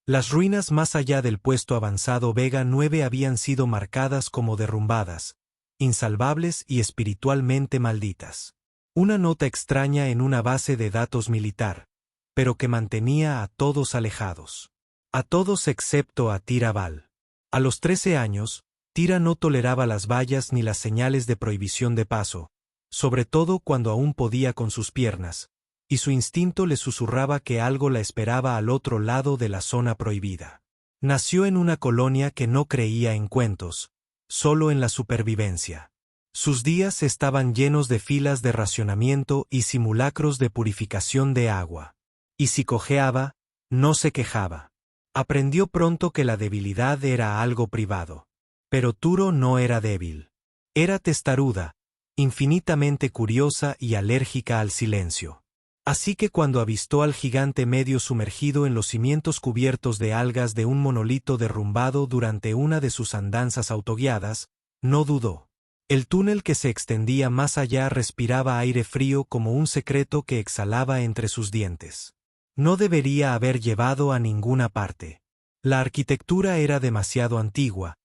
Las ruinas más allá del puesto avanzado Vega 9 habían sido marcadas como derrumbadas, insalvables y espiritualmente malditas. Una nota extraña en una base de datos militar, pero que mantenía a todos alejados. A todos excepto a Tira Val. A los 13 años, Tira no toleraba las vallas ni las señales de prohibición de paso, sobre todo cuando aún podía con sus piernas, y su instinto le susurraba que algo la esperaba al otro lado de la zona prohibida. Nació en una colonia que no creía en cuentos, solo en la supervivencia. Sus días estaban llenos de filas de racionamiento y simulacros de purificación de agua. Y si cojeaba, no se quejaba. Aprendió pronto que la debilidad era algo privado. Pero Turo no era débil. Era testaruda, infinitamente curiosa y alérgica al silencio. Así que cuando avistó al gigante medio sumergido en los cimientos cubiertos de algas de un monolito derrumbado durante una de sus andanzas autoguiadas, no dudó. El túnel que se extendía más allá respiraba aire frío como un secreto que exhalaba entre sus dientes. No debería haber llevado a ninguna parte. La arquitectura era demasiado antigua,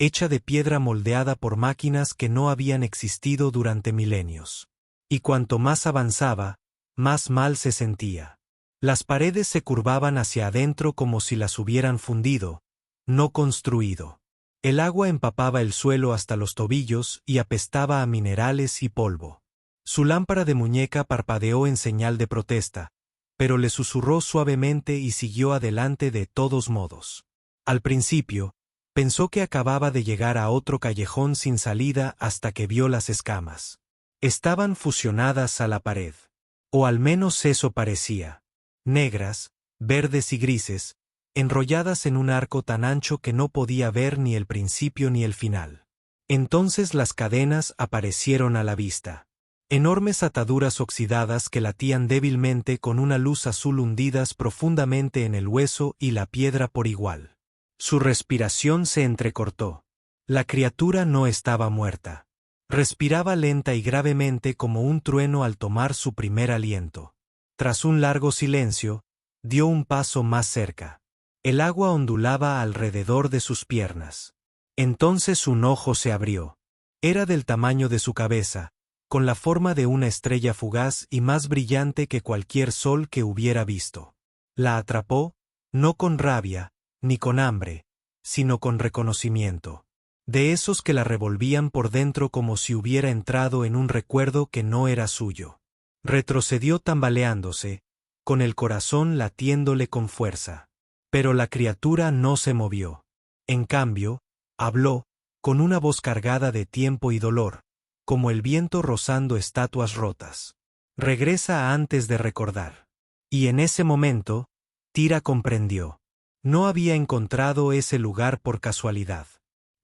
hecha de piedra moldeada por máquinas que no habían existido durante milenios. Y cuanto más avanzaba, más mal se sentía. Las paredes se curvaban hacia adentro como si las hubieran fundido, no construido. El agua empapaba el suelo hasta los tobillos y apestaba a minerales y polvo. Su lámpara de muñeca parpadeó en señal de protesta, pero le susurró suavemente y siguió adelante de todos modos. Al principio, pensó que acababa de llegar a otro callejón sin salida hasta que vio las escamas. Estaban fusionadas a la pared. O al menos eso parecía. Negras, verdes y grises, enrolladas en un arco tan ancho que no podía ver ni el principio ni el final. Entonces las cadenas aparecieron a la vista. Enormes ataduras oxidadas que latían débilmente con una luz azul hundidas profundamente en el hueso y la piedra por igual. Su respiración se entrecortó. La criatura no estaba muerta. Respiraba lenta y gravemente como un trueno al tomar su primer aliento. Tras un largo silencio, dio un paso más cerca. El agua ondulaba alrededor de sus piernas. Entonces un ojo se abrió. Era del tamaño de su cabeza, con la forma de una estrella fugaz y más brillante que cualquier sol que hubiera visto. La atrapó, no con rabia, ni con hambre, sino con reconocimiento. De esos que la revolvían por dentro como si hubiera entrado en un recuerdo que no era suyo. Retrocedió tambaleándose, con el corazón latiéndole con fuerza. Pero la criatura no se movió. En cambio, habló, con una voz cargada de tiempo y dolor, como el viento rozando estatuas rotas. Regresa antes de recordar. Y en ese momento, Tira comprendió. No había encontrado ese lugar por casualidad.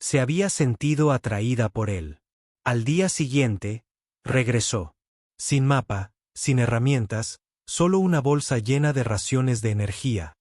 Se había sentido atraída por él. Al día siguiente, regresó. Sin mapa, sin herramientas, solo una bolsa llena de raciones de energía,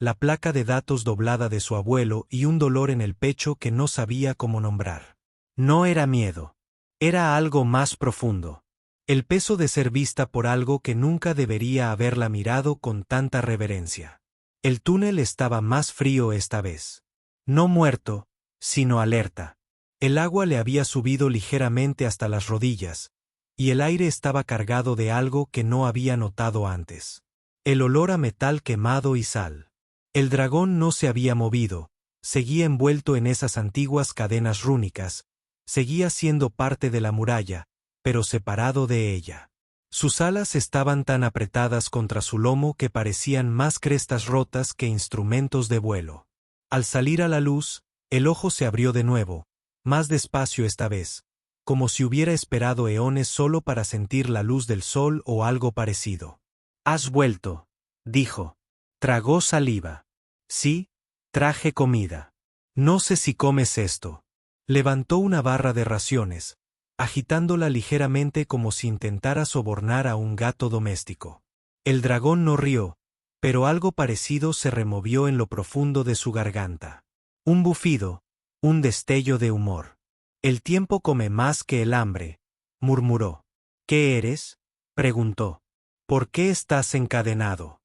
la placa de datos doblada de su abuelo y un dolor en el pecho que no sabía cómo nombrar. No era miedo. Era algo más profundo. El peso de ser vista por algo que nunca debería haberla mirado con tanta reverencia. El túnel estaba más frío esta vez. No muerto, sino alerta. El agua le había subido ligeramente hasta las rodillas, y el aire estaba cargado de algo que no había notado antes. El olor a metal quemado y sal. El dragón no se había movido, seguía envuelto en esas antiguas cadenas rúnicas, seguía siendo parte de la muralla, pero separado de ella. Sus alas estaban tan apretadas contra su lomo que parecían más crestas rotas que instrumentos de vuelo. Al salir a la luz, el ojo se abrió de nuevo, más despacio esta vez, como si hubiera esperado eones solo para sentir la luz del sol o algo parecido. «Has vuelto», dijo. Tragó saliva. «Sí, traje comida. No sé si comes esto». Levantó una barra de raciones, agitándola ligeramente como si intentara sobornar a un gato doméstico. El dragón no rió, pero algo parecido se removió en lo profundo de su garganta. Un bufido, un destello de humor. «El tiempo come más que el hambre», murmuró. «¿Qué eres?», preguntó. «¿Por qué estás encadenado?».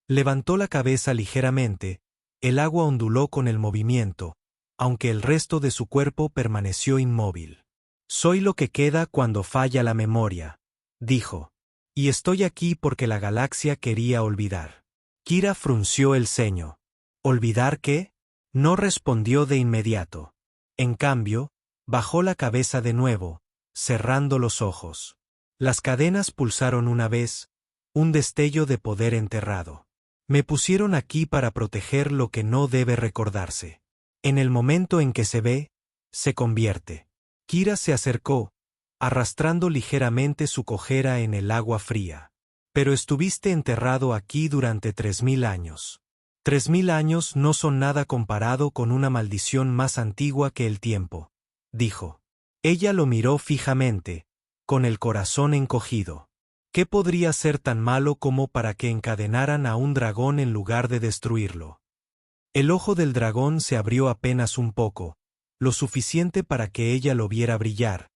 Levantó la cabeza ligeramente, El agua onduló con el movimiento, aunque el resto de su cuerpo permaneció inmóvil. Soy lo que queda cuando falla la memoria, dijo. Y estoy aquí porque la galaxia quería olvidar. Kira frunció el ceño. ¿Olvidar qué? No respondió de inmediato. En cambio, bajó la cabeza de nuevo, cerrando los ojos. Las cadenas pulsaron una vez, un destello de poder enterrado. Me pusieron aquí para proteger lo que no debe recordarse. En el momento en que se ve, se convierte. Kira se acercó, arrastrando ligeramente su cojera en el agua fría. Pero estuviste enterrado aquí durante 3000 años. 3000 años no son nada comparado con una maldición más antigua que el tiempo, dijo. Ella lo miró fijamente, con el corazón encogido. ¿Qué podría ser tan malo como para que encadenaran a un dragón en lugar de destruirlo? El ojo del dragón se abrió apenas un poco, lo suficiente para que ella lo viera brillar,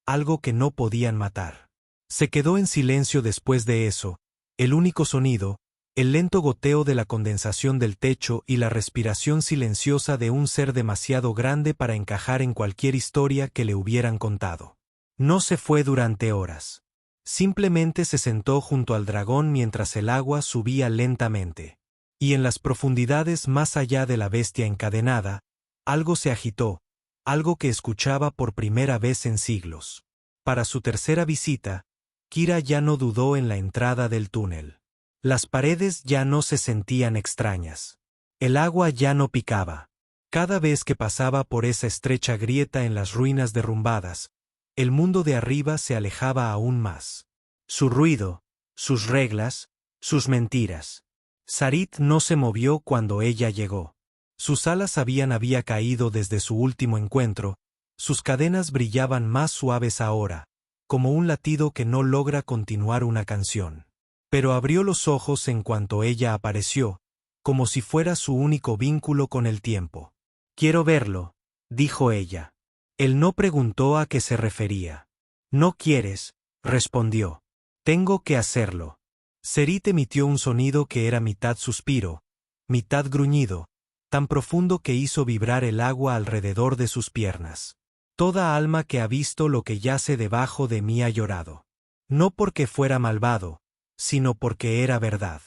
algo que no podían matar. Se quedó en silencio después de eso, el único sonido, el lento goteo de la condensación del techo y la respiración silenciosa de un ser demasiado grande para encajar en cualquier historia que le hubieran contado. No se fue durante horas. Simplemente se sentó junto al dragón mientras el agua subía lentamente. Y en las profundidades más allá de la bestia encadenada, algo se agitó, algo que escuchaba por primera vez en siglos. Para su tercera visita, Kira ya no dudó en la entrada del túnel. Las paredes ya no se sentían extrañas. El agua ya no picaba. Cada vez que pasaba por esa estrecha grieta en las ruinas derrumbadas, el mundo de arriba se alejaba aún más. Su ruido, sus reglas, sus mentiras. Sarit no se movió cuando ella llegó. Sus alas había caído desde su último encuentro, sus cadenas brillaban más suaves ahora, como un latido que no logra continuar una canción. Pero abrió los ojos en cuanto ella apareció, como si fuera su único vínculo con el tiempo. «Quiero verlo», dijo ella. Él no preguntó a qué se refería. «¿No quieres?», respondió. «Tengo que hacerlo». Sarit emitió un sonido que era mitad suspiro, mitad gruñido, tan profundo que hizo vibrar el agua alrededor de sus piernas. «Toda alma que ha visto lo que yace debajo de mí ha llorado. No porque fuera malvado, sino porque era verdad».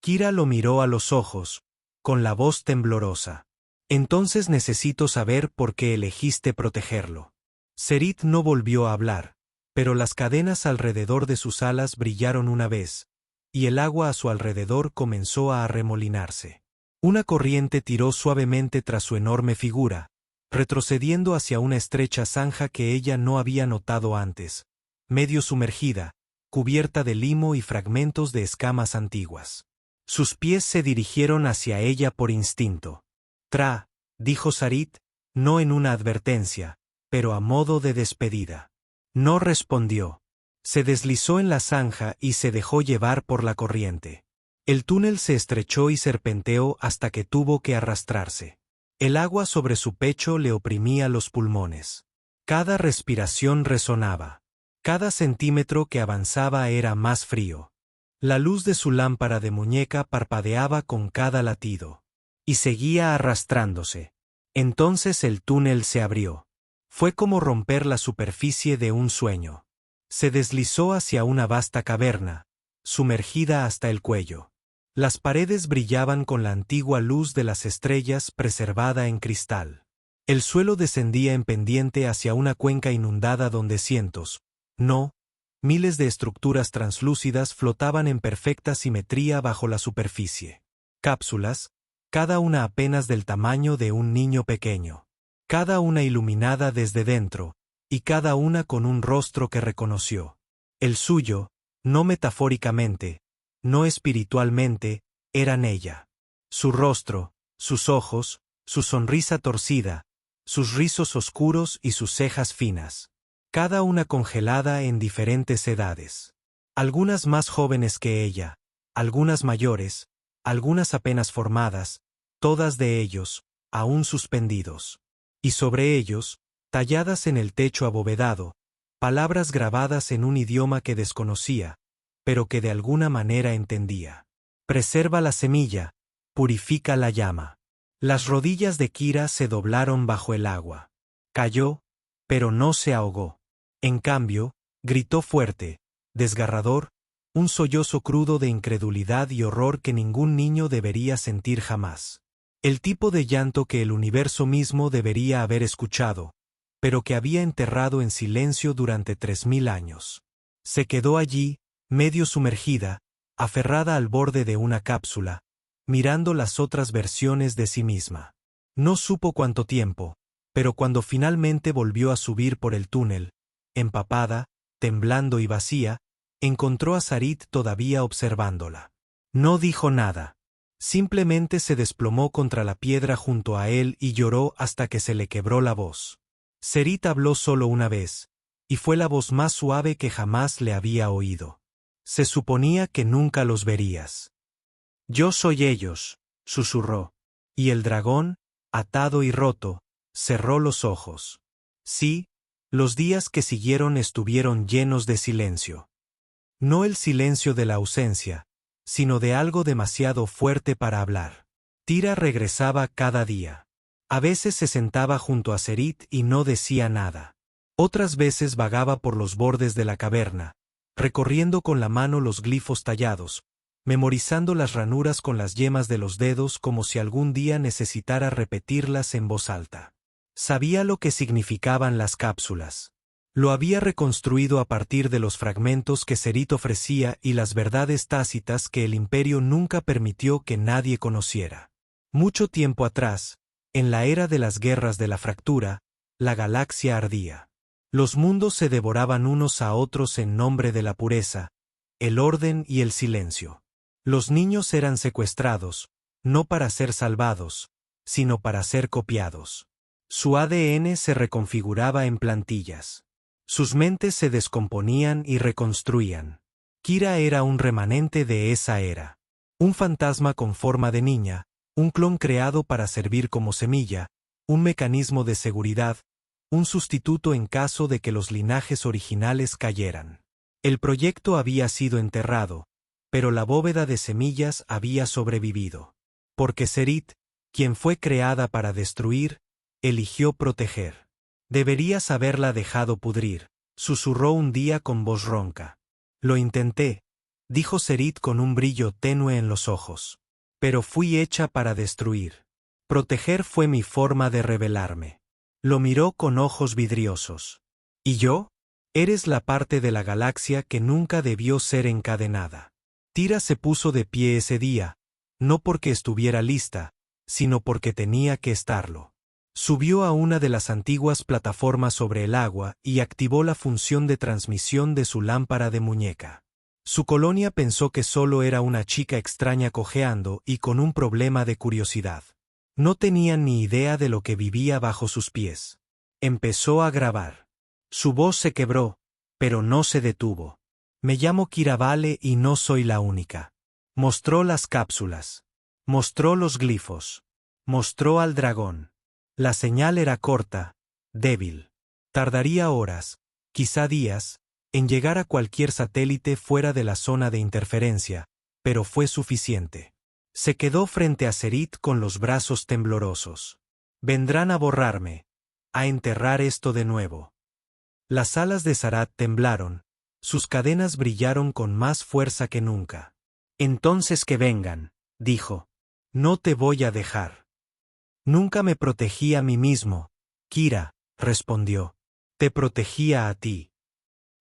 Kira lo miró a los ojos, con la voz temblorosa. «Entonces necesito saber por qué elegiste protegerlo». Sarit no volvió a hablar, pero las cadenas alrededor de sus alas brillaron una vez, y el agua a su alrededor comenzó a arremolinarse. Una corriente tiró suavemente tras su enorme figura, retrocediendo hacia una estrecha zanja que ella no había notado antes, medio sumergida, cubierta de limo y fragmentos de escamas antiguas. Sus pies se dirigieron hacia ella por instinto. «Tra», dijo Sarit, no en una advertencia, pero a modo de despedida. No respondió. Se deslizó en la zanja y se dejó llevar por la corriente. El túnel se estrechó y serpenteó hasta que tuvo que arrastrarse. El agua sobre su pecho le oprimía los pulmones. Cada respiración resonaba. Cada centímetro que avanzaba era más frío. La luz de su lámpara de muñeca parpadeaba con cada latido. Y seguía arrastrándose. Entonces el túnel se abrió. Fue como romper la superficie de un sueño. Se deslizó hacia una vasta caverna, sumergida hasta el cuello. Las paredes brillaban con la antigua luz de las estrellas preservada en cristal. El suelo descendía en pendiente hacia una cuenca inundada donde cientos, no, miles de estructuras translúcidas flotaban en perfecta simetría bajo la superficie. Cápsulas, cada una apenas del tamaño de un niño pequeño. Cada una iluminada desde dentro, y cada una con un rostro que reconoció. El suyo, no metafóricamente, no espiritualmente, eran ella. Su rostro, sus ojos, su sonrisa torcida, sus rizos oscuros y sus cejas finas. Cada una congelada en diferentes edades. Algunas más jóvenes que ella, algunas mayores, algunas apenas formadas, todas de ellos, aún suspendidos. Y sobre ellos, talladas en el techo abovedado, palabras grabadas en un idioma que desconocía, pero que de alguna manera entendía. Preserva la semilla, purifica la llama. Las rodillas de Kira se doblaron bajo el agua. Cayó, pero no se ahogó. En cambio, gritó fuerte, desgarrador, un sollozo crudo de incredulidad y horror que ningún niño debería sentir jamás. El tipo de llanto que el universo mismo debería haber escuchado, pero que había enterrado en silencio durante 3000 años. Se quedó allí, medio sumergida, aferrada al borde de una cápsula, mirando las otras versiones de sí misma. No supo cuánto tiempo, pero cuando finalmente volvió a subir por el túnel, empapada, temblando y vacía, encontró a Sarit todavía observándola. No dijo nada. Simplemente se desplomó contra la piedra junto a él y lloró hasta que se le quebró la voz. Sarit habló solo una vez, y fue la voz más suave que jamás le había oído. Se suponía que nunca los verías. Yo soy ellos, susurró. Y el dragón, atado y roto, cerró los ojos. Sí, los días que siguieron estuvieron llenos de silencio. No el silencio de la ausencia, sino de algo demasiado fuerte para hablar. Tira regresaba cada día. A veces se sentaba junto a Sarit y no decía nada. Otras veces vagaba por los bordes de la caverna, recorriendo con la mano los glifos tallados, memorizando las ranuras con las yemas de los dedos como si algún día necesitara repetirlas en voz alta. Sabía lo que significaban las cápsulas. Lo había reconstruido a partir de los fragmentos que Sarit ofrecía y las verdades tácitas que el Imperio nunca permitió que nadie conociera. Mucho tiempo atrás, en la era de las guerras de la fractura, la galaxia ardía. Los mundos se devoraban unos a otros en nombre de la pureza, el orden y el silencio. Los niños eran secuestrados, no para ser salvados, sino para ser copiados. Su ADN se reconfiguraba en plantillas. Sus mentes se descomponían y reconstruían. Kira era un remanente de esa era. Un fantasma con forma de niña, un clon creado para servir como semilla, un mecanismo de seguridad, un sustituto en caso de que los linajes originales cayeran. El proyecto había sido enterrado, pero la bóveda de semillas había sobrevivido. Porque Sarit, quien fue creada para destruir, eligió proteger. Deberías haberla dejado pudrir, susurró un día con voz ronca. Lo intenté, dijo Sarit con un brillo tenue en los ojos. Pero fui hecha para destruir. Proteger fue mi forma de rebelarme. Lo miró con ojos vidriosos. ¿Y yo? Eres la parte de la galaxia que nunca debió ser encadenada. Tira se puso de pie ese día, no porque estuviera lista, sino porque tenía que estarlo. Subió a una de las antiguas plataformas sobre el agua y activó la función de transmisión de su lámpara de muñeca. Su colonia pensó que solo era una chica extraña cojeando y con un problema de curiosidad. No tenían ni idea de lo que vivía bajo sus pies. Empezó a grabar. Su voz se quebró, pero no se detuvo. Me llamo Kira Vale y no soy la única. Mostró las cápsulas. Mostró los glifos. Mostró al dragón. La señal era corta, débil. Tardaría horas, quizá días, en llegar a cualquier satélite fuera de la zona de interferencia, pero fue suficiente. Se quedó frente a Sarit con los brazos temblorosos. Vendrán a borrarme, a enterrar esto de nuevo. Las alas de Sarat temblaron, sus cadenas brillaron con más fuerza que nunca. Entonces que vengan, dijo. No te voy a dejar. Nunca me protegí a mí mismo, Kira, respondió. Te protegía a ti.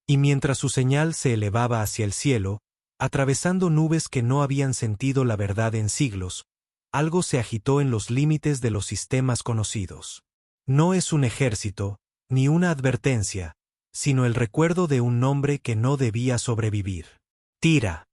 Y mientras su señal se elevaba hacia el cielo, atravesando nubes que no habían sentido la verdad en siglos, algo se agitó en los límites de los sistemas conocidos. No es un ejército, ni una advertencia, sino el recuerdo de un nombre que no debía sobrevivir. Tira.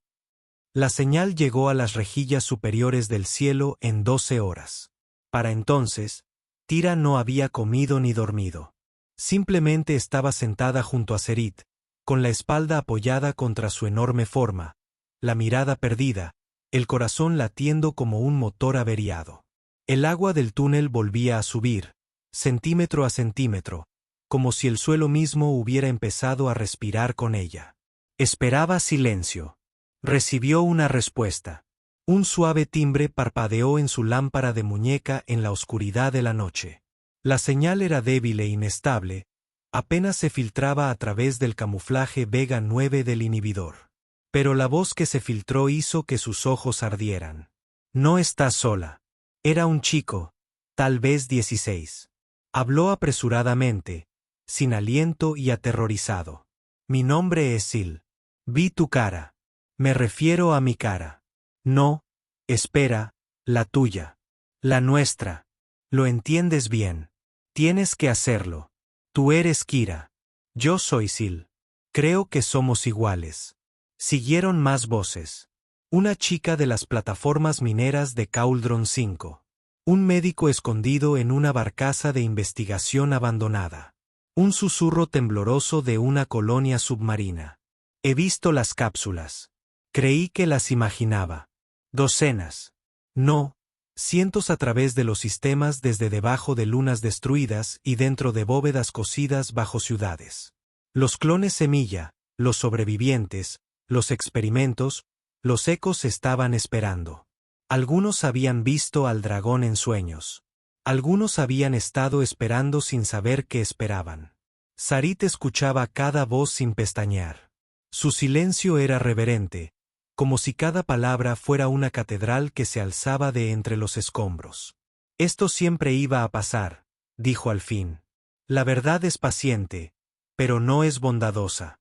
La señal llegó a las rejillas superiores del cielo en 12 horas. Para entonces, Tira no había comido ni dormido. Simplemente estaba sentada junto a Sarit, con la espalda apoyada contra su enorme forma, la mirada perdida, el corazón latiendo como un motor averiado. El agua del túnel volvía a subir, centímetro a centímetro, como si el suelo mismo hubiera empezado a respirar con ella. Esperaba silencio. Recibió una respuesta. Un suave timbre parpadeó en su lámpara de muñeca en la oscuridad de la noche. La señal era débil e inestable, apenas se filtraba a través del camuflaje Vega 9 del inhibidor. Pero la voz que se filtró hizo que sus ojos ardieran. No estás sola. Era un chico, tal vez 16. Habló apresuradamente, sin aliento y aterrorizado. Mi nombre es Sil. Vi tu cara. Me refiero a mi cara. No, espera, la tuya. La nuestra. Lo entiendes bien. Tienes que hacerlo. Tú eres Kira. Yo soy Sil. Creo que somos iguales. Siguieron más voces. Una chica de las plataformas mineras de Cauldron 5. Un médico escondido en una barcaza de investigación abandonada. Un susurro tembloroso de una colonia submarina. He visto las cápsulas. Creí que las imaginaba. Docenas. No, cientos a través de los sistemas desde debajo de lunas destruidas y dentro de bóvedas cosidas bajo ciudades. Los clones semilla, los sobrevivientes, los experimentos, los ecos estaban esperando. Algunos habían visto al dragón en sueños. Algunos habían estado esperando sin saber qué esperaban. Sarit escuchaba cada voz sin pestañear. Su silencio era reverente, como si cada palabra fuera una catedral que se alzaba de entre los escombros. Esto siempre iba a pasar, dijo al fin. La verdad es paciente, pero no es bondadosa.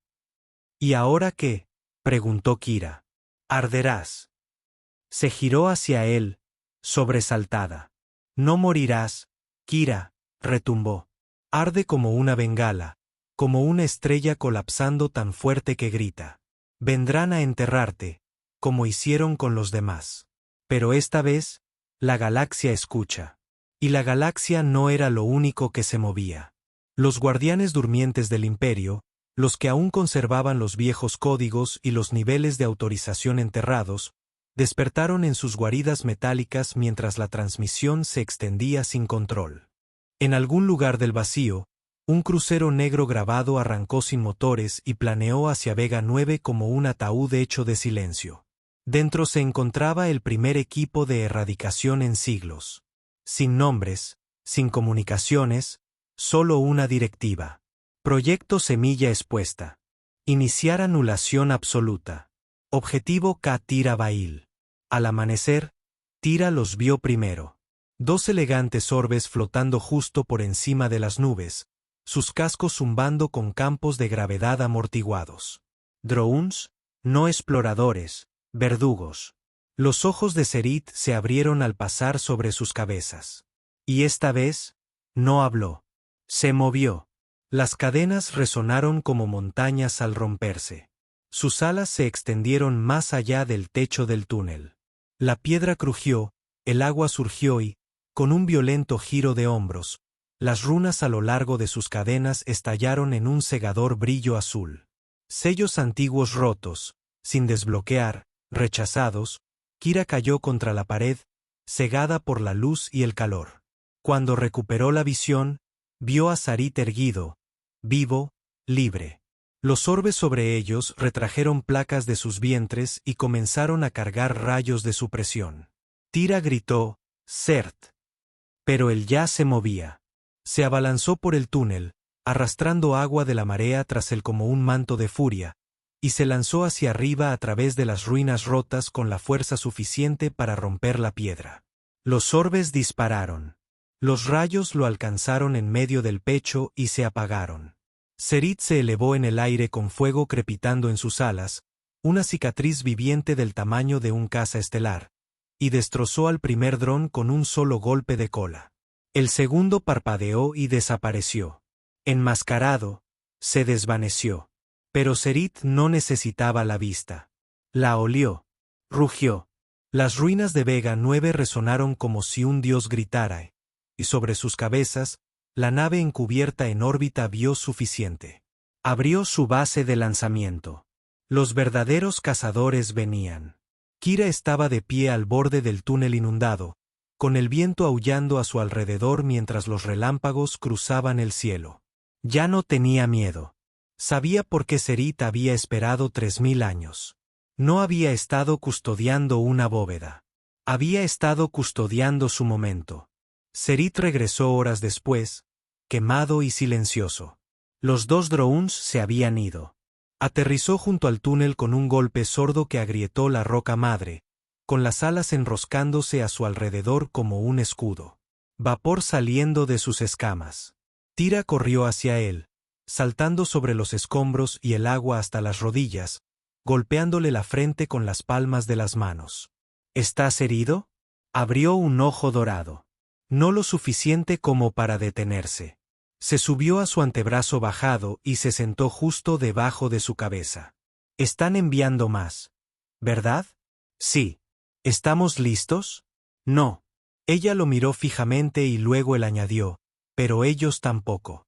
¿Y ahora qué?, preguntó Kira. Arderás. Se giró hacia él, sobresaltada. No morirás, Kira, retumbó. Arde como una bengala, como una estrella colapsando tan fuerte que grita. Vendrán a enterrarte, como hicieron con los demás. Pero esta vez, la galaxia escucha. Y la galaxia no era lo único que se movía. Los guardianes durmientes del Imperio, los que aún conservaban los viejos códigos y los niveles de autorización enterrados, despertaron en sus guaridas metálicas mientras la transmisión se extendía sin control. En algún lugar del vacío, un crucero negro grabado arrancó sin motores y planeó hacia Vega 9 como un ataúd hecho de silencio. Dentro se encontraba el primer equipo de erradicación en siglos. Sin nombres, sin comunicaciones, solo una directiva. Proyecto Semilla expuesta. Iniciar anulación absoluta. Objetivo K. Tira Bail. Al amanecer, Tira los vio primero. Dos elegantes orbes flotando justo por encima de las nubes, sus cascos zumbando con campos de gravedad amortiguados. Drones, no exploradores, verdugos. Los ojos de Serit se abrieron al pasar sobre sus cabezas. Y esta vez, no habló. Se movió. Las cadenas resonaron como montañas al romperse. Sus alas se extendieron más allá del techo del túnel. La piedra crujió, el agua surgió y, con un violento giro de hombros, las runas a lo largo de sus cadenas estallaron en un cegador brillo azul. Sellos antiguos rotos, sin desbloquear, rechazados, Kira cayó contra la pared, cegada por la luz y el calor. Cuando recuperó la visión, vio a Sarit erguido, vivo, libre. Los orbes sobre ellos retrajeron placas de sus vientres y comenzaron a cargar rayos de supresión. Tira gritó, Zert. Pero él ya se movía. Se abalanzó por el túnel, arrastrando agua de la marea tras él como un manto de furia, y se lanzó hacia arriba a través de las ruinas rotas con la fuerza suficiente para romper la piedra. Los orbes dispararon. Los rayos lo alcanzaron en medio del pecho y se apagaron. Serit se elevó en el aire con fuego crepitando en sus alas, una cicatriz viviente del tamaño de un caza estelar, y destrozó al primer dron con un solo golpe de cola. El segundo parpadeó y desapareció. Enmascarado, se desvaneció. Pero Serit no necesitaba la vista. La olió. Rugió. Las ruinas de Vega 9 resonaron como si un dios gritara, y sobre sus cabezas, la nave encubierta en órbita vio suficiente. Abrió su base de lanzamiento. Los verdaderos cazadores venían. Kira estaba de pie al borde del túnel inundado, con el viento aullando a su alrededor mientras los relámpagos cruzaban el cielo. Ya no tenía miedo. Sabía por qué Serit había esperado 3000 años. No había estado custodiando una bóveda. Había estado custodiando su momento. Serith regresó horas después, quemado y silencioso. Los dos drones se habían ido. Aterrizó junto al túnel con un golpe sordo que agrietó la roca madre, con las alas enroscándose a su alrededor como un escudo. Vapor saliendo de sus escamas. Tira corrió hacia él, saltando sobre los escombros y el agua hasta las rodillas, golpeándole la frente con las palmas de las manos. ¿Estás herido? Abrió un ojo dorado. No lo suficiente como para detenerse. Se subió a su antebrazo bajado y se sentó justo debajo de su cabeza. Están enviando más, ¿verdad? Sí. ¿Estamos listos? No. Ella lo miró fijamente y luego él añadió, pero ellos tampoco.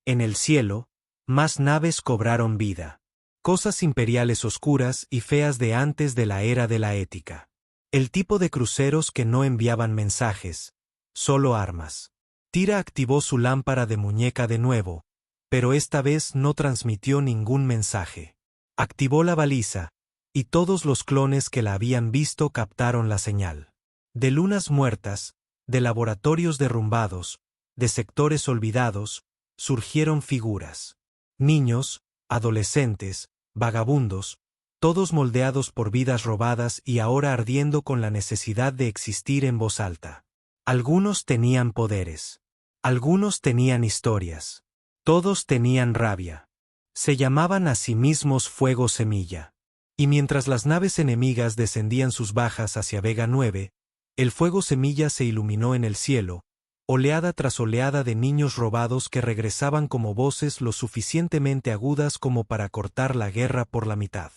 En el cielo, más naves cobraron vida. Cosas imperiales oscuras y feas de antes de la era de la ética. El tipo de cruceros que no enviaban mensajes, solo armas. Tira activó su lámpara de muñeca de nuevo, pero esta vez no transmitió ningún mensaje. Activó la baliza, y todos los clones que la habían visto captaron la señal. De lunas muertas, de laboratorios derrumbados, de sectores olvidados, surgieron figuras. Niños, adolescentes, vagabundos, todos moldeados por vidas robadas y ahora ardiendo con la necesidad de existir en voz alta. Algunos tenían poderes. Algunos tenían historias. Todos tenían rabia. Se llamaban a sí mismos Fuego Semilla. Y mientras las naves enemigas descendían sus bajas hacia Vega 9, el Fuego Semilla se iluminó en el cielo, oleada tras oleada de niños robados que regresaban como voces lo suficientemente agudas como para cortar la guerra por la mitad.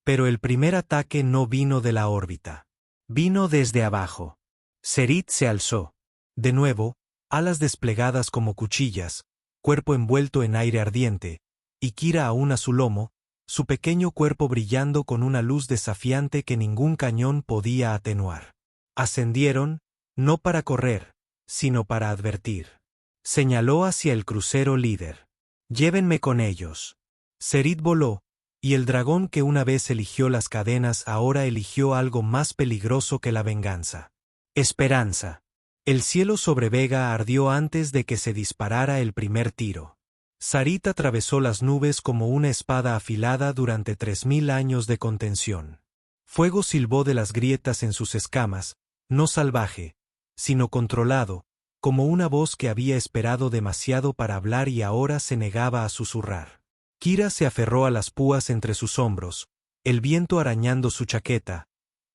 Pero el primer ataque no vino de la órbita. Vino desde abajo. Serith se alzó. De nuevo, alas desplegadas como cuchillas, cuerpo envuelto en aire ardiente, y Kira aún a su lomo, su pequeño cuerpo brillando con una luz desafiante que ningún cañón podía atenuar. Ascendieron, no para correr, sino para advertir. Señaló hacia el crucero líder. Llévenme con ellos. Serith voló, y el dragón que una vez eligió las cadenas ahora eligió algo más peligroso que la venganza. Esperanza. El cielo sobre Vega ardió antes de que se disparara el primer tiro. Sarith atravesó las nubes como una espada afilada durante 3000 años de contención. Fuego silbó de las grietas en sus escamas, no salvaje, sino controlado, como una voz que había esperado demasiado para hablar y ahora se negaba a susurrar. Kira se aferró a las púas entre sus hombros, el viento arañando su chaqueta,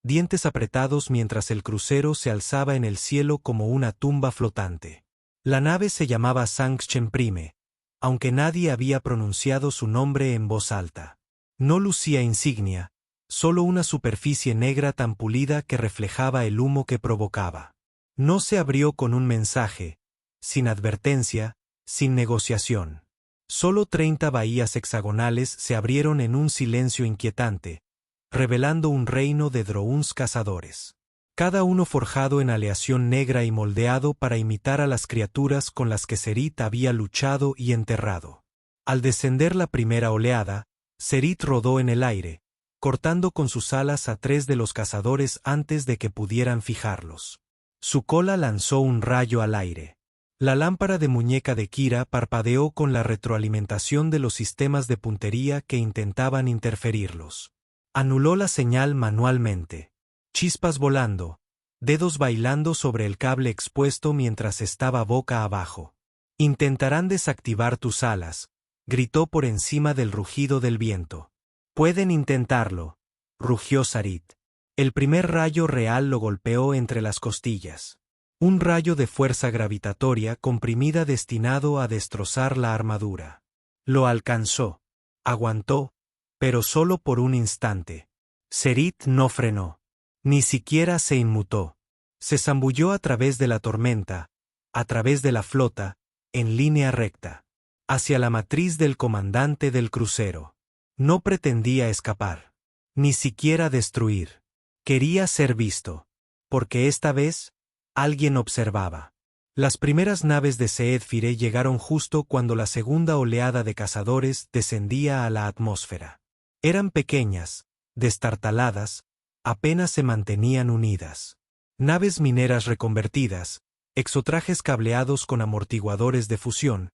dientes apretados mientras el crucero se alzaba en el cielo como una tumba flotante. La nave se llamaba Sanction Prime, aunque nadie había pronunciado su nombre en voz alta. No lucía insignia, solo una superficie negra tan pulida que reflejaba el humo que provocaba. No se abrió con un mensaje, sin advertencia, sin negociación. Solo 30 bahías hexagonales se abrieron en un silencio inquietante, revelando un reino de drones cazadores. Cada uno forjado en aleación negra y moldeado para imitar a las criaturas con las que Serith había luchado y enterrado. Al descender la primera oleada, Serith rodó en el aire, cortando con sus alas a 3 de los cazadores antes de que pudieran fijarlos. Su cola lanzó un rayo al aire. La lámpara de muñeca de Kira parpadeó con la retroalimentación de los sistemas de puntería que intentaban interferirlos. Anuló la señal manualmente. Chispas volando, dedos bailando sobre el cable expuesto mientras estaba boca abajo. Intentarán desactivar tus alas, gritó por encima del rugido del viento. Pueden intentarlo, rugió Sarith. El primer rayo real lo golpeó entre las costillas. Un rayo de fuerza gravitatoria comprimida destinado a destrozar la armadura. Lo alcanzó. Aguantó, pero solo por un instante. Serith no frenó. Ni siquiera se inmutó. Se zambulló a través de la tormenta, a través de la flota, en línea recta, hacia la matriz del comandante del crucero. No pretendía escapar. Ni siquiera destruir. Quería ser visto. Porque esta vez, alguien observaba. Las primeras naves de Seedfire llegaron justo cuando la segunda oleada de cazadores descendía a la atmósfera. Eran pequeñas, destartaladas, apenas se mantenían unidas. Naves mineras reconvertidas, exotrajes cableados con amortiguadores de fusión,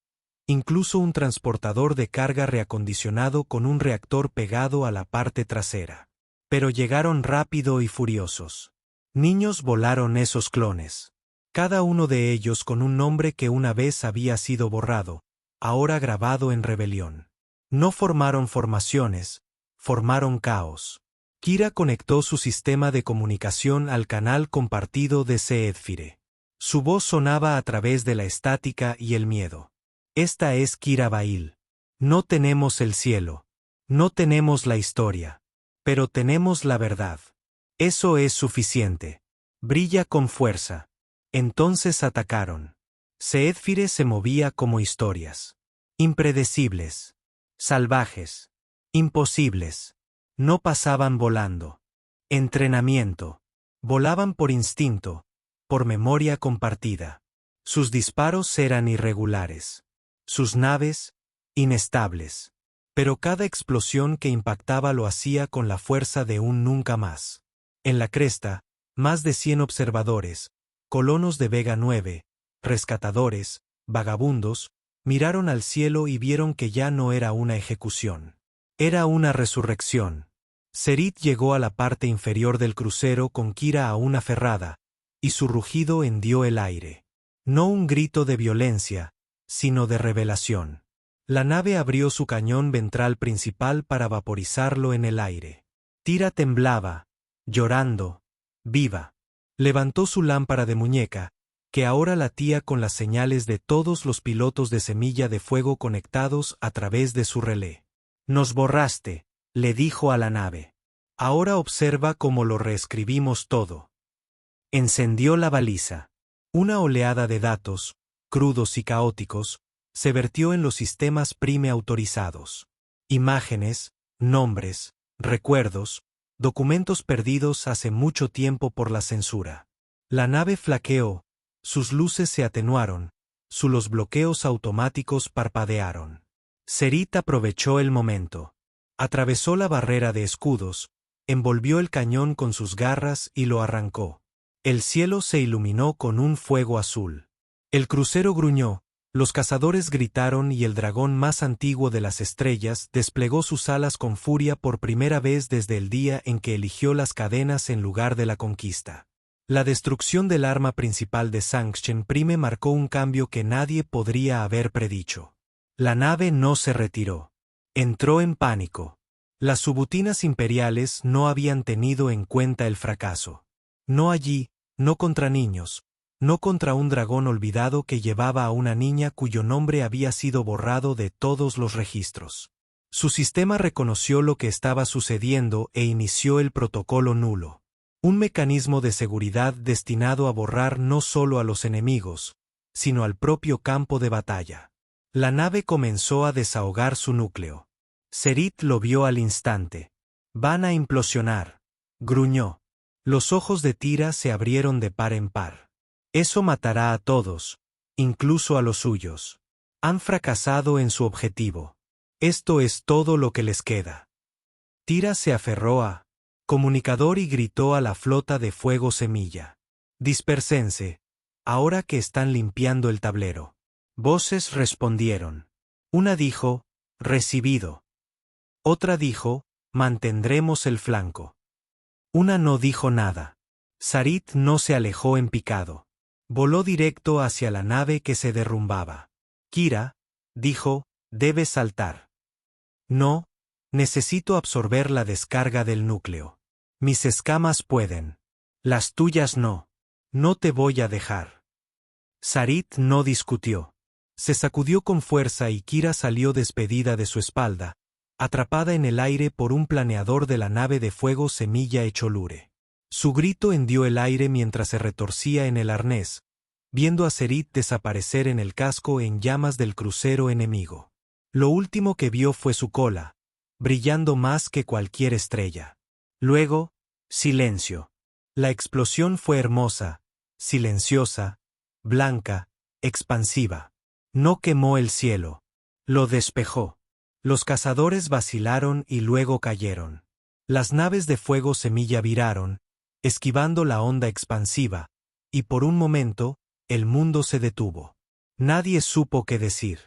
incluso un transportador de carga reacondicionado con un reactor pegado a la parte trasera. Pero llegaron rápido y furiosos. Niños volaron esos clones. Cada uno de ellos con un nombre que una vez había sido borrado, ahora grabado en rebelión. No formaron formaciones, formaron caos. Kira conectó su sistema de comunicación al canal compartido de Seedfire. Su voz sonaba a través de la estática y el miedo. Esta es Kira Bail. No tenemos el cielo. No tenemos la historia. Pero tenemos la verdad. Eso es suficiente. Brilla con fuerza. Entonces atacaron. Seedfire se movía como historias. Impredecibles. Salvajes. Imposibles. No pasaban volando. Entrenamiento. Volaban por instinto, por memoria compartida. Sus disparos eran irregulares. Sus naves, inestables. Pero cada explosión que impactaba lo hacía con la fuerza de un nunca más. En la cresta, más de 100 observadores, colonos de Vega 9, rescatadores, vagabundos, miraron al cielo y vieron que ya no era una ejecución. Era una resurrección. Serit llegó a la parte inferior del crucero con Kira aún aferrada, y su rugido hendió el aire. No un grito de violencia, sino de revelación. La nave abrió su cañón ventral principal para vaporizarlo en el aire. Tira temblaba, llorando, viva. Levantó su lámpara de muñeca, que ahora latía con las señales de todos los pilotos de Semilla de Fuego conectados a través de su relé. Nos borraste, le dijo a la nave. Ahora observa cómo lo reescribimos todo. Encendió la baliza. Una oleada de datos, crudos y caóticos, se vertió en los sistemas Prime autorizados. Imágenes, nombres, recuerdos, documentos perdidos hace mucho tiempo por la censura. La nave flaqueó, sus luces se atenuaron, los bloqueos automáticos parpadearon. Serit aprovechó el momento. Atravesó la barrera de escudos, envolvió el cañón con sus garras y lo arrancó. El cielo se iluminó con un fuego azul. El crucero gruñó, los cazadores gritaron y el dragón más antiguo de las estrellas desplegó sus alas con furia por primera vez desde el día en que eligió las cadenas en lugar de la conquista. La destrucción del arma principal de Sanction Prime marcó un cambio que nadie podría haber predicho. La nave no se retiró. Entró en pánico. Las subutinas imperiales no habían tenido en cuenta el fracaso. No allí, no contra niños, no contra un dragón olvidado que llevaba a una niña cuyo nombre había sido borrado de todos los registros. Su sistema reconoció lo que estaba sucediendo e inició el protocolo nulo. Un mecanismo de seguridad destinado a borrar no solo a los enemigos, sino al propio campo de batalla. La nave comenzó a desahogar su núcleo. Serit lo vio al instante. Van a implosionar. Gruñó. Los ojos de Tira se abrieron de par en par. Eso matará a todos, incluso a los suyos. Han fracasado en su objetivo. Esto es todo lo que les queda. Tira se aferró a comunicador y gritó a la flota de fuego Semilla. Dispérsense, ahora que están limpiando el tablero. Voces respondieron. Una dijo, recibido. Otra dijo, mantendremos el flanco. Una no dijo nada. Sarit no se alejó en picado. Voló directo hacia la nave que se derrumbaba. Kira, dijo, debes saltar. No, necesito absorber la descarga del núcleo. Mis escamas pueden. Las tuyas no. No te voy a dejar. Sarit no discutió. Se sacudió con fuerza y Kira salió despedida de su espalda, atrapada en el aire por un planeador de la nave de fuego Semilla Echolure. Su grito hendió el aire mientras se retorcía en el arnés, viendo a Serit desaparecer en el casco en llamas del crucero enemigo. Lo último que vio fue su cola, brillando más que cualquier estrella. Luego, silencio. La explosión fue hermosa, silenciosa, blanca, expansiva. No quemó el cielo. Lo despejó. Los cazadores vacilaron y luego cayeron. Las naves de fuego semilla viraron, esquivando la onda expansiva, y por un momento, el mundo se detuvo. Nadie supo qué decir.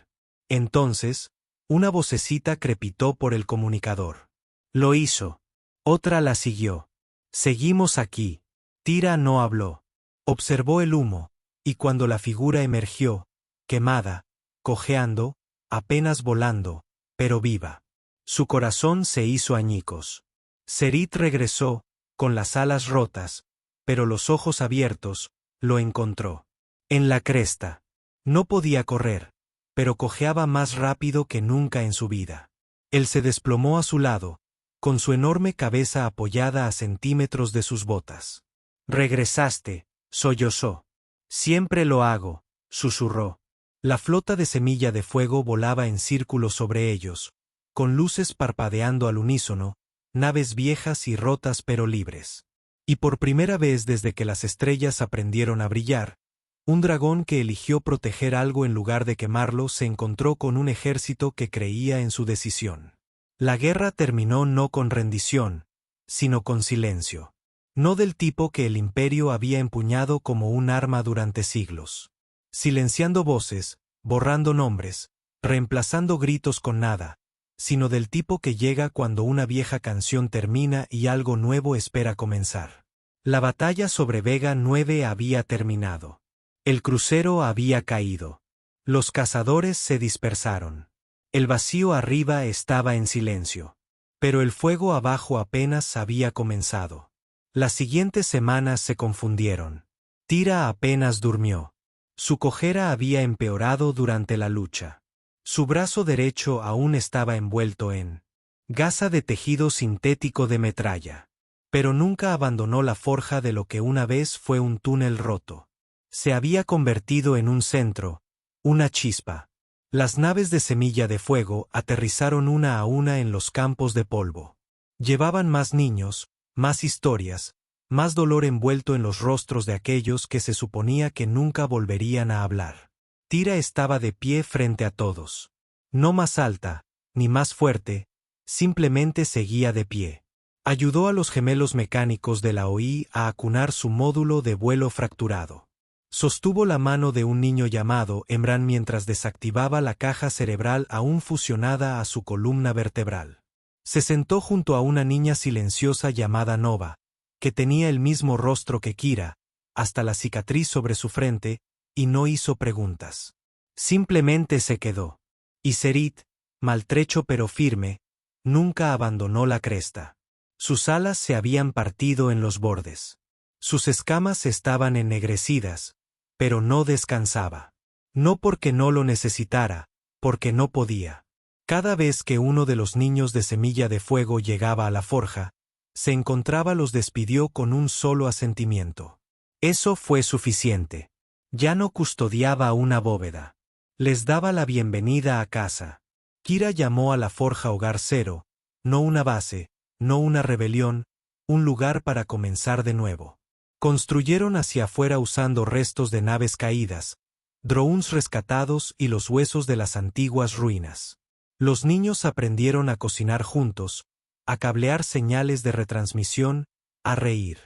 Entonces, una vocecita crepitó por el comunicador. Lo hizo. Otra la siguió. Seguimos aquí. Tira no habló. Observó el humo, y cuando la figura emergió, quemada, cojeando, apenas volando, pero viva. Su corazón se hizo añicos. Serit regresó, con las alas rotas, pero los ojos abiertos, lo encontró. En la cresta. No podía correr, pero cojeaba más rápido que nunca en su vida. Él se desplomó a su lado, con su enorme cabeza apoyada a centímetros de sus botas. Regresaste, sollozó. Siempre lo hago, susurró. La flota de semilla de fuego volaba en círculos sobre ellos, con luces parpadeando al unísono, naves viejas y rotas pero libres. Y por primera vez desde que las estrellas aprendieron a brillar, un dragón que eligió proteger algo en lugar de quemarlo se encontró con un ejército que creía en su decisión. La guerra terminó no con rendición, sino con silencio. No del tipo que el imperio había empuñado como un arma durante siglos. Silenciando voces, borrando nombres, reemplazando gritos con nada, sino del tipo que llega cuando una vieja canción termina y algo nuevo espera comenzar. La batalla sobre Vega 9 había terminado. El crucero había caído. Los cazadores se dispersaron. El vacío arriba estaba en silencio. Pero el fuego abajo apenas había comenzado. Las siguientes semanas se confundieron. Tira apenas durmió. Su cojera había empeorado durante la lucha. Su brazo derecho aún estaba envuelto en gasa de tejido sintético de metralla. Pero nunca abandonó la forja de lo que una vez fue un túnel roto. Se había convertido en un centro, una chispa. Las naves de semilla de fuego aterrizaron una a una en los campos de polvo. Llevaban más niños, más historias, más dolor envuelto en los rostros de aquellos que se suponía que nunca volverían a hablar. Tira estaba de pie frente a todos. No más alta, ni más fuerte, simplemente seguía de pie. Ayudó a los gemelos mecánicos de la OI a acunar su módulo de vuelo fracturado. Sostuvo la mano de un niño llamado Emran mientras desactivaba la caja cerebral aún fusionada a su columna vertebral. Se sentó junto a una niña silenciosa llamada Nova, que tenía el mismo rostro que Kira, hasta la cicatriz sobre su frente, y no hizo preguntas. Simplemente se quedó. Y Serit, maltrecho pero firme, nunca abandonó la cresta. Sus alas se habían partido en los bordes. Sus escamas estaban ennegrecidas, pero no descansaba. No porque no lo necesitara, porque no podía. Cada vez que uno de los niños de semilla de fuego llegaba a la forja, se encontraba los despidió con un solo asentimiento. Eso fue suficiente. Ya no custodiaba una bóveda. Les daba la bienvenida a casa. Kira llamó a la forja Hogar Cero, no una base, no una rebelión, un lugar para comenzar de nuevo. Construyeron hacia afuera usando restos de naves caídas, drones rescatados y los huesos de las antiguas ruinas. Los niños aprendieron a cocinar juntos, a cablear señales de retransmisión, a reír.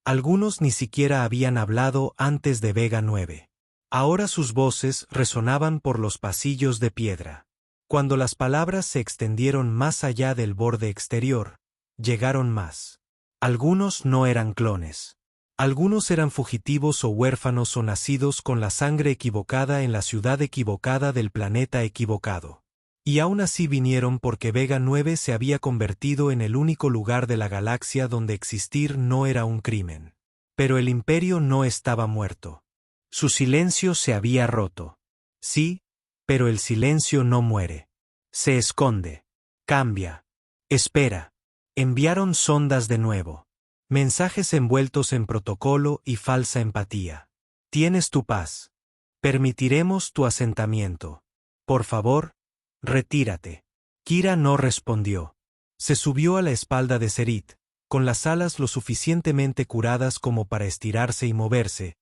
Algunos ni siquiera habían hablado antes de Vega 9. Ahora sus voces resonaban por los pasillos de piedra. Cuando las palabras se extendieron más allá del borde exterior, llegaron más. Algunos no eran clones. Algunos eran fugitivos o huérfanos o nacidos con la sangre equivocada en la ciudad equivocada del planeta equivocado. Y aún así vinieron porque Vega 9 se había convertido en el único lugar de la galaxia donde existir no era un crimen. Pero el imperio no estaba muerto. Su silencio se había roto. Sí, pero el silencio no muere. Se esconde. Cambia. Espera. Enviaron sondas de nuevo. Mensajes envueltos en protocolo y falsa empatía. Tienes tu paz. Permitiremos tu asentamiento. Por favor, retírate. Kira no respondió. Se subió a la espalda de Serit, con las alas lo suficientemente curadas como para estirarse y moverse,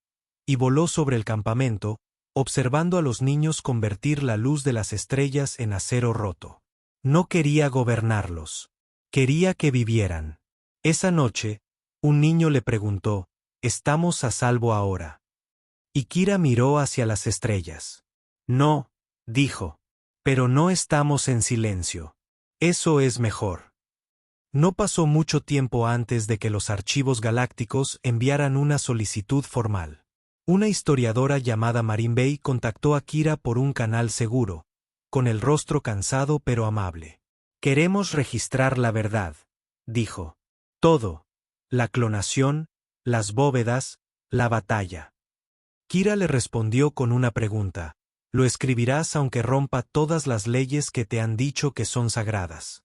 y voló sobre el campamento, observando a los niños convertir la luz de las estrellas en acero roto. No quería gobernarlos. Quería que vivieran. Esa noche, un niño le preguntó, ¿estamos a salvo ahora? Y Kira miró hacia las estrellas. No, dijo. Pero no estamos en silencio. Eso es mejor. No pasó mucho tiempo antes de que los archivos galácticos enviaran una solicitud formal. Una historiadora llamada Marin Bay contactó a Kira por un canal seguro, con el rostro cansado pero amable. Queremos registrar la verdad, dijo. Todo. La clonación, las bóvedas, la batalla. Kira le respondió con una pregunta. Lo escribirás aunque rompa todas las leyes que te han dicho que son sagradas.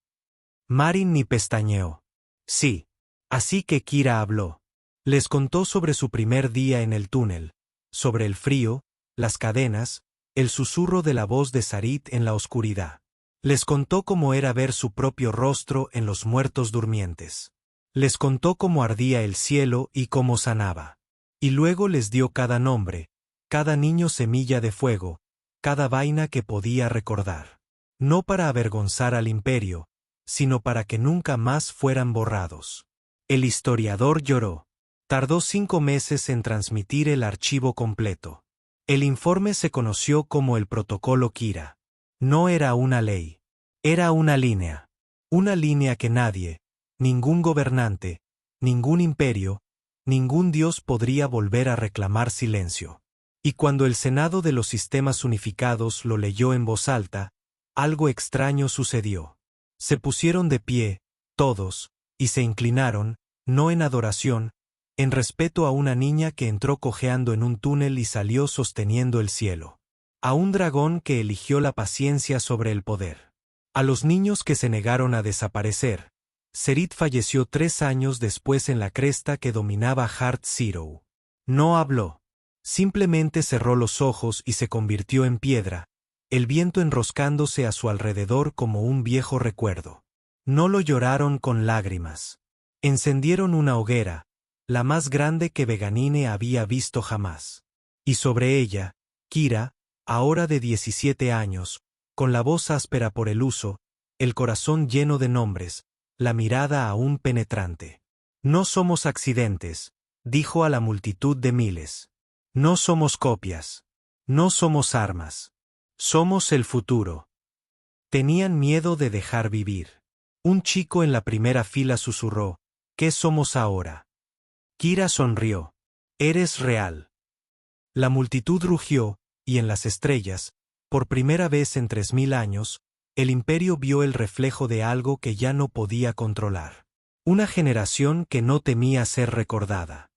Marin ni pestañeó. Sí. Así que Kira habló. Les contó sobre su primer día en el túnel, sobre el frío, las cadenas, el susurro de la voz de Sarit en la oscuridad. Les contó cómo era ver su propio rostro en los muertos durmientes. Les contó cómo ardía el cielo y cómo sanaba. Y luego les dio cada nombre, cada niño semilla de fuego, cada vaina que podía recordar. No para avergonzar al imperio, sino para que nunca más fueran borrados. El historiador lloró. Tardó 5 meses en transmitir el archivo completo. El informe se conoció como el Protocolo Kira. No era una ley. Era una línea. Una línea que nadie, ningún gobernante, ningún imperio, ningún dios podría volver a reclamar silencio. Y cuando el Senado de los Sistemas Unificados lo leyó en voz alta, algo extraño sucedió. Se pusieron de pie, todos, y se inclinaron, no en adoración, en respeto a una niña que entró cojeando en un túnel y salió sosteniendo el cielo. A un dragón que eligió la paciencia sobre el poder. A los niños que se negaron a desaparecer. Sarit falleció 3 años después en la cresta que dominaba Heart Zero. No habló. Simplemente cerró los ojos y se convirtió en piedra, el viento enroscándose a su alrededor como un viejo recuerdo. No lo lloraron con lágrimas. Encendieron una hoguera, la más grande que Veganine había visto jamás. Y sobre ella, Kira, ahora de 17 años, con la voz áspera por el uso, el corazón lleno de nombres, la mirada aún penetrante. No somos accidentes, dijo a la multitud de miles. No somos copias. No somos armas. Somos el futuro. Tenían miedo de dejar vivir. Un chico en la primera fila susurró, ¿qué somos ahora? Kira sonrió. Eres real. La multitud rugió, y en las estrellas, por primera vez en 3000 años, el imperio vio el reflejo de algo que ya no podía controlar. Una generación que no temía ser recordada.